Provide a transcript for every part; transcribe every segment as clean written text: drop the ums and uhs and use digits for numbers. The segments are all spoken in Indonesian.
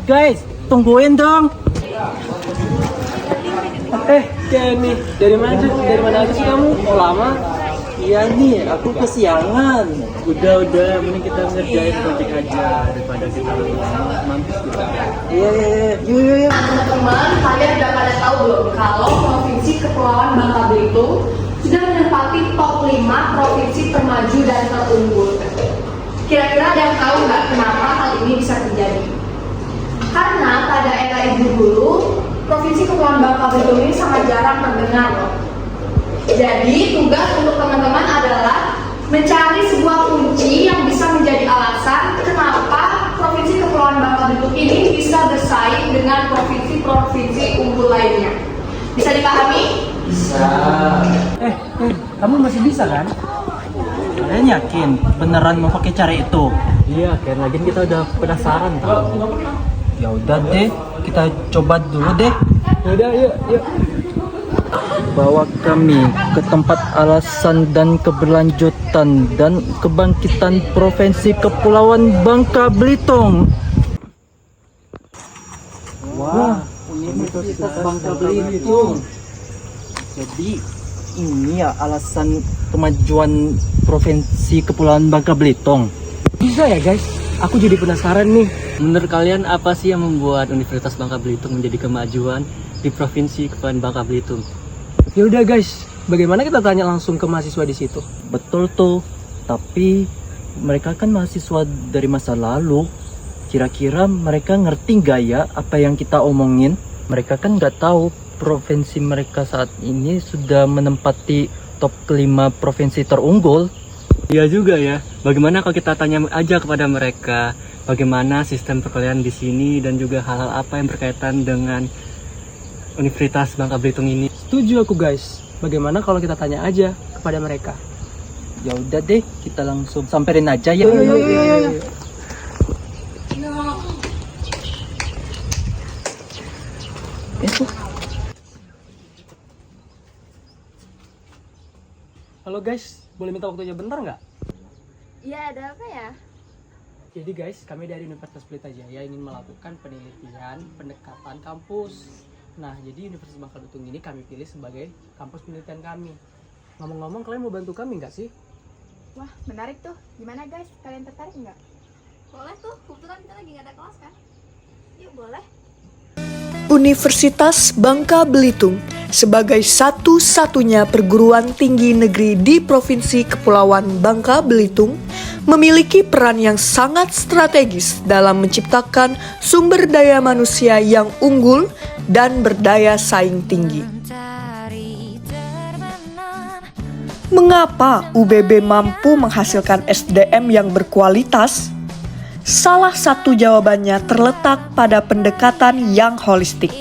Guys, tungguin dong. Kenny, dari mana aja sih kamu? Oh lama? Iya nih, aku kesiangan. Udah, mending kita ngerjain project aja daripada kita mampus gitu. Iya. Yuk. Teman-teman, kalian udah pada tahu belum kalau Provinsi Kepulauan Bangka Belitung sudah menempati top 5 provinsi termaju dan terunggul. Kira-kira ada yang tahu nggak kenapa hal ini bisa terjadi? Karena pada era Ibu dulu, Provinsi Kepulauan Bangka Belitung ini sangat jarang terdengar loh. Jadi tugas untuk teman-teman adalah mencari sebuah kunci yang bisa menjadi alasan kenapa Provinsi Kepulauan Bangka Belitung ini bisa bersaing dengan provinsi-provinsi unggul lainnya. Bisa dipahami? Bisa. Kamu masih bisa kan? Kalian yakin beneran mau pakai cara itu? Iya, Ken, lagi kita udah penasaran tau. Ya udah deh, kita coba dulu deh. Udah, yuk. Bawa kami ke tempat alasan dan keberlanjutan dan kebangkitan Provinsi Kepulauan Bangka Belitung. Wah, Universitas Bangka Belitung. Jadi ini ya alasan kemajuan Provinsi Kepulauan Bangka Belitung. Bisa ya guys, aku jadi penasaran nih. Menurut kalian apa sih yang membuat Universitas Bangka Belitung menjadi kemajuan di Provinsi Kepulauan Bangka Belitung? Ya udah guys, bagaimana kita tanya langsung ke mahasiswa di situ? Betul tuh, tapi mereka kan mahasiswa dari masa lalu. Kira-kira mereka ngerti nggak ya apa yang kita omongin? Mereka kan nggak tahu provinsi mereka saat ini sudah menempati top 5 provinsi terunggul. Iya juga ya. Bagaimana kalau kita tanya aja kepada mereka bagaimana sistem perkuliahan di sini dan juga hal-hal apa yang berkaitan dengan Universitas Bangka Belitung ini. Setuju aku guys. Bagaimana kalau kita tanya aja kepada mereka? Ya udah deh, kita langsung samperin aja ya. Yo. Halo guys, boleh minta waktunya bentar nggak? Iya, ada apa ya? Jadi guys, kami dari Universitas Pelita Jaya ingin melakukan penelitian pendekatan kampus. Nah, jadi Universitas Bangka Belitung ini kami pilih sebagai kampus penelitian kami. Ngomong-ngomong, kalian mau bantu kami nggak sih? Wah, menarik tuh. Gimana guys? Kalian tertarik nggak? Boleh tuh, kebetulan kita lagi nggak ada kelas kan? Yuk, boleh. Universitas Bangka Belitung sebagai satu-satunya perguruan tinggi negeri di Provinsi Kepulauan Bangka Belitung memiliki peran yang sangat strategis dalam menciptakan sumber daya manusia yang unggul dan berdaya saing tinggi. Mengapa UBB mampu menghasilkan SDM yang berkualitas? Salah satu jawabannya terletak pada pendekatan yang holistik.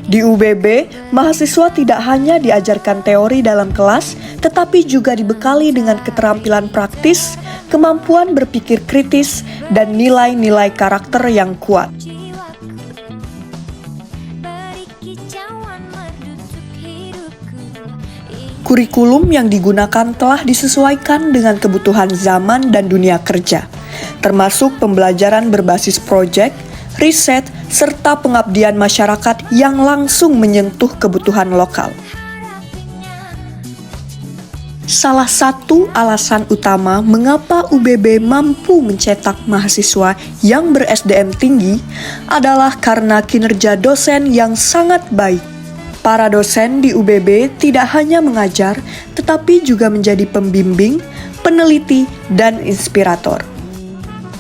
Di UBB, mahasiswa tidak hanya diajarkan teori dalam kelas, tetapi juga dibekali dengan keterampilan praktis, kemampuan berpikir kritis, dan nilai-nilai karakter yang kuat. Kurikulum yang digunakan telah disesuaikan dengan kebutuhan zaman dan dunia kerja, termasuk pembelajaran berbasis proyek, riset, serta pengabdian masyarakat yang langsung menyentuh kebutuhan lokal. Salah satu alasan utama mengapa UBB mampu mencetak mahasiswa yang ber-SDM tinggi adalah karena kinerja dosen yang sangat baik. Para dosen di UBB tidak hanya mengajar, tetapi juga menjadi pembimbing, peneliti, dan inspirator.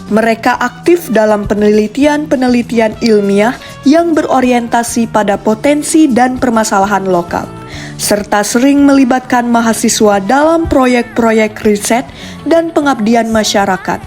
Mereka aktif dalam penelitian-penelitian ilmiah yang berorientasi pada potensi dan permasalahan lokal, serta sering melibatkan mahasiswa dalam proyek-proyek riset dan pengabdian masyarakat.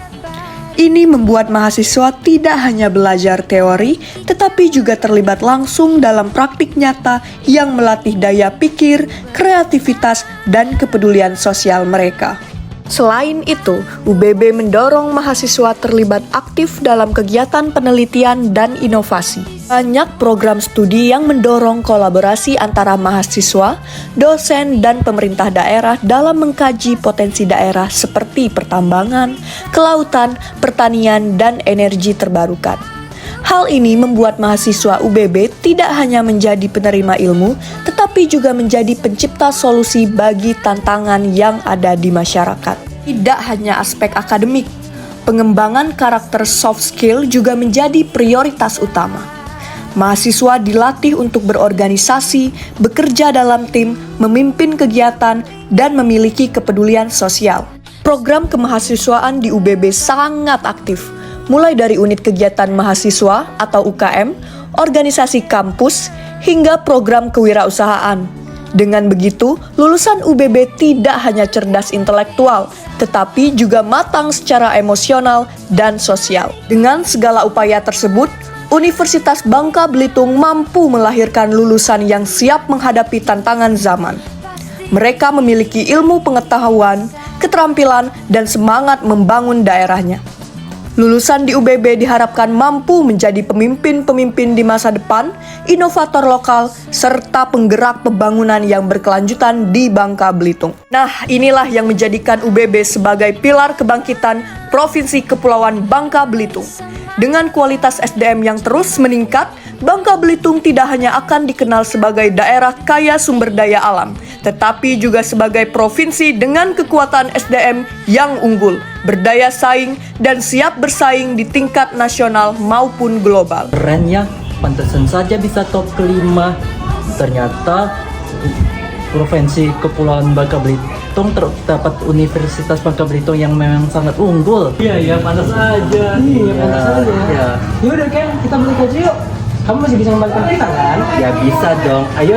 Ini membuat mahasiswa tidak hanya belajar teori, tetapi juga terlibat langsung dalam praktik nyata yang melatih daya pikir, kreativitas, dan kepedulian sosial mereka. Selain itu, UBB mendorong mahasiswa terlibat aktif dalam kegiatan penelitian dan inovasi. Banyak program studi yang mendorong kolaborasi antara mahasiswa, dosen, dan pemerintah daerah dalam mengkaji potensi daerah seperti pertambangan, kelautan, pertanian, dan energi terbarukan. Hal ini membuat mahasiswa UBB tidak hanya menjadi penerima ilmu, tetapi juga menjadi pencipta solusi bagi tantangan yang ada di masyarakat. Tidak hanya aspek akademik, pengembangan karakter soft skill juga menjadi prioritas utama. Mahasiswa dilatih untuk berorganisasi, bekerja dalam tim, memimpin kegiatan, dan memiliki kepedulian sosial. Program kemahasiswaan di UBB sangat aktif, mulai dari unit kegiatan mahasiswa atau UKM, organisasi kampus, hingga program kewirausahaan. Dengan begitu, lulusan UBB tidak hanya cerdas intelektual, tetapi juga matang secara emosional dan sosial. Dengan segala upaya tersebut, Universitas Bangka Belitung mampu melahirkan lulusan yang siap menghadapi tantangan zaman. Mereka memiliki ilmu pengetahuan, keterampilan, dan semangat membangun daerahnya. Lulusan di UBB diharapkan mampu menjadi pemimpin-pemimpin di masa depan, inovator lokal, serta penggerak pembangunan yang berkelanjutan di Bangka Belitung. Nah, inilah yang menjadikan UBB sebagai pilar kebangkitan Provinsi Kepulauan Bangka Belitung. Dengan kualitas SDM yang terus meningkat, Bangka Belitung tidak hanya akan dikenal sebagai daerah kaya sumber daya alam, tetapi juga sebagai provinsi dengan kekuatan SDM yang unggul, berdaya saing, dan siap bersaing di tingkat nasional maupun global. Keren ya, pantesan saja bisa top kelima. Ternyata Provinsi Kepulauan Bangka Belitung terdapat Universitas Bangka Belitung yang memang sangat unggul. Iya, pantas aja. Ya. Yaudah Ken, kita balik aja yuk. Kamu masih bisa membalikkan kita kan? Ya bisa dong. Ayo.